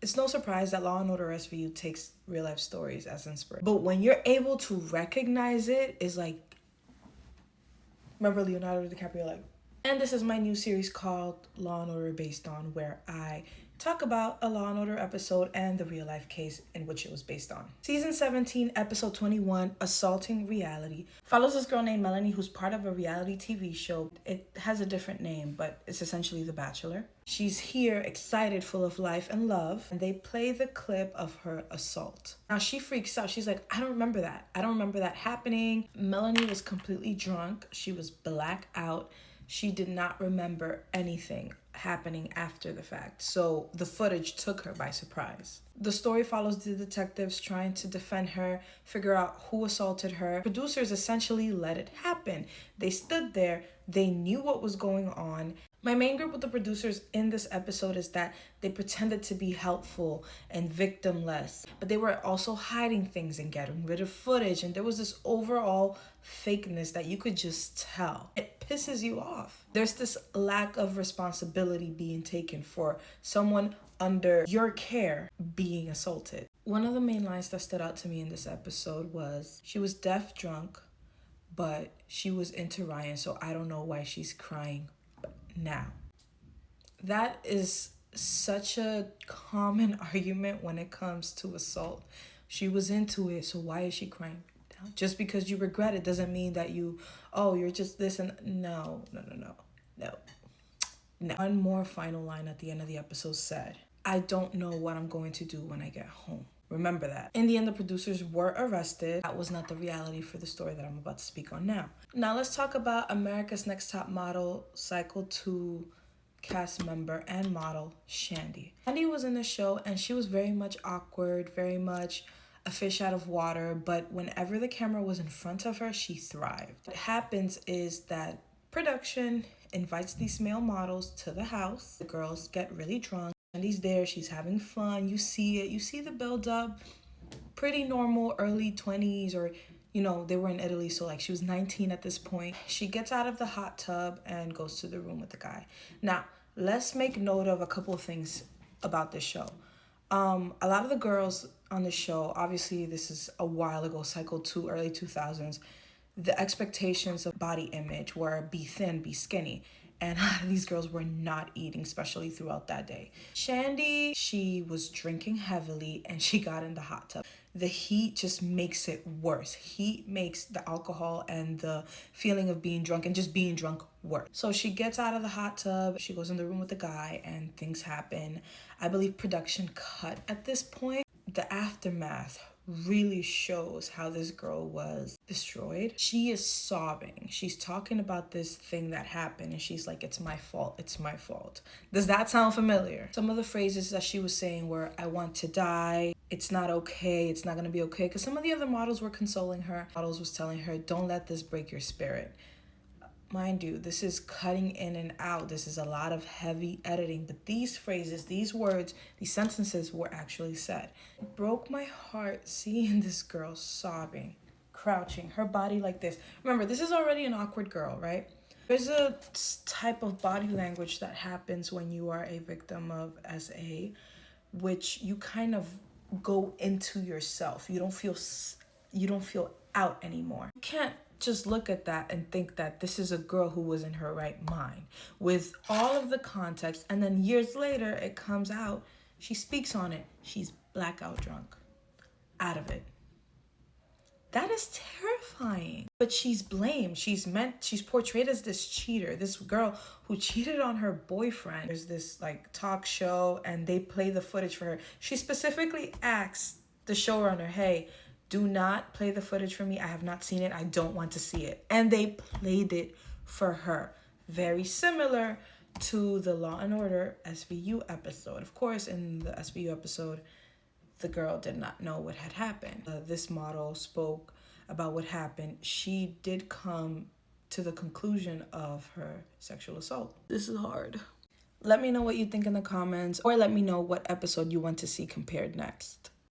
It's no surprise that Law & Order SVU takes real life stories as inspiration. But when you're able to recognize it, is like, remember Leonardo DiCaprio, like, and this is my new series called Law & Order Based On, where I talk about a Law & Order episode and the real life case in which it was based on. Season 17, episode 21, Assaulting Reality, follows this girl named Melanie who's part of a reality TV show. It has a different name, but it's essentially The Bachelor. She's here, excited, full of life and love, and they play the clip of her assault. Now she freaks out. She's like, I don't remember that. I don't remember that happening. Melanie was completely drunk. She was black out. She did not remember anything happening after the fact. So the footage took her by surprise. The story follows the detectives trying to defend her, figure out who assaulted her. Producers essentially let it happen. They stood there. They knew what was going on. My main group with the producers in this episode is that they pretended to be helpful and victimless, but they were also hiding things and getting rid of footage. And there was this overall fakeness that you could just tell. It pisses you off. There's this lack of responsibility being taken for someone under your care being assaulted. One of the main lines that stood out to me in this episode was, she was deaf drunk, but she was into Ryan, so I don't know why she's crying now. That is such a common argument when it comes to assault. She was into it, so why is she crying now? Just because you regret it doesn't mean that you're just this and no. One more final line at the end of the episode said, I don't know what I'm going to do when I get home. Remember that. In the end, the producers were arrested. That was not the reality for the story that I'm about to speak on now. Now let's talk about America's Next Top Model Cycle 2 cast member and model, Shandi. Shandi was in the show and she was very much awkward, very much a fish out of water, but whenever the camera was in front of her, she thrived. What happens is that production invites these male models to the house. The girls get really drunk. Shandi's there, she's having fun. You see it, you see the build up. Pretty normal, early 20s, or they were in Italy, so like she was 19 at this point. She gets out of the hot tub and goes to the room with the guy. Now, let's make note of a couple of things about this show. A lot of the girls on the show, obviously this is a while ago, cycle 2, early 2000s, the expectations of body image were be thin, be skinny. And a lot of these girls were not eating, especially throughout that day. Shandi, she was drinking heavily and she got in the hot tub. The heat just makes it worse. Heat makes the alcohol and the feeling of being drunk and just being drunk worse. So she gets out of the hot tub, she goes in the room with the guy, and things happen. I believe production cut at this point. The aftermath really shows how this girl was destroyed. She is sobbing. She's talking about this thing that happened and she's like, it's my fault. It's my fault. Does that sound familiar? Some of the phrases that she was saying were, I want to die. It's not okay. It's not going to be okay. Because some of the other models were consoling her. Models was telling her, don't let this break your spirit. Mind you, this is cutting in and out. This is a lot of heavy editing. But these phrases, these words, these sentences were actually said. It broke my heart seeing this girl sobbing, crouching, her body like this. Remember, this is already an awkward girl, right? There's a type of body language that happens when you are a victim of SA, which you kind of go into yourself. You don't feel out anymore. You can't just look at that and think that this is a girl who was in her right mind with all of the context, and then years later it comes out, she speaks on it, she's blackout drunk, out of it. That is terrifying. But she's blamed. She's portrayed as this cheater, this girl who cheated on her boyfriend. There's this like talk show and they play the footage for her. She specifically asks the showrunner, hey, do not play the footage for me. I have not seen it. I don't want to see it. And they played it for her. Very similar to the Law & Order SVU episode. Of course, in the SVU episode, the girl did not know what had happened. This model spoke about what happened. She did come to the conclusion of her sexual assault. This is hard. Let me know what you think in the comments, or let me know what episode you want to see compared next.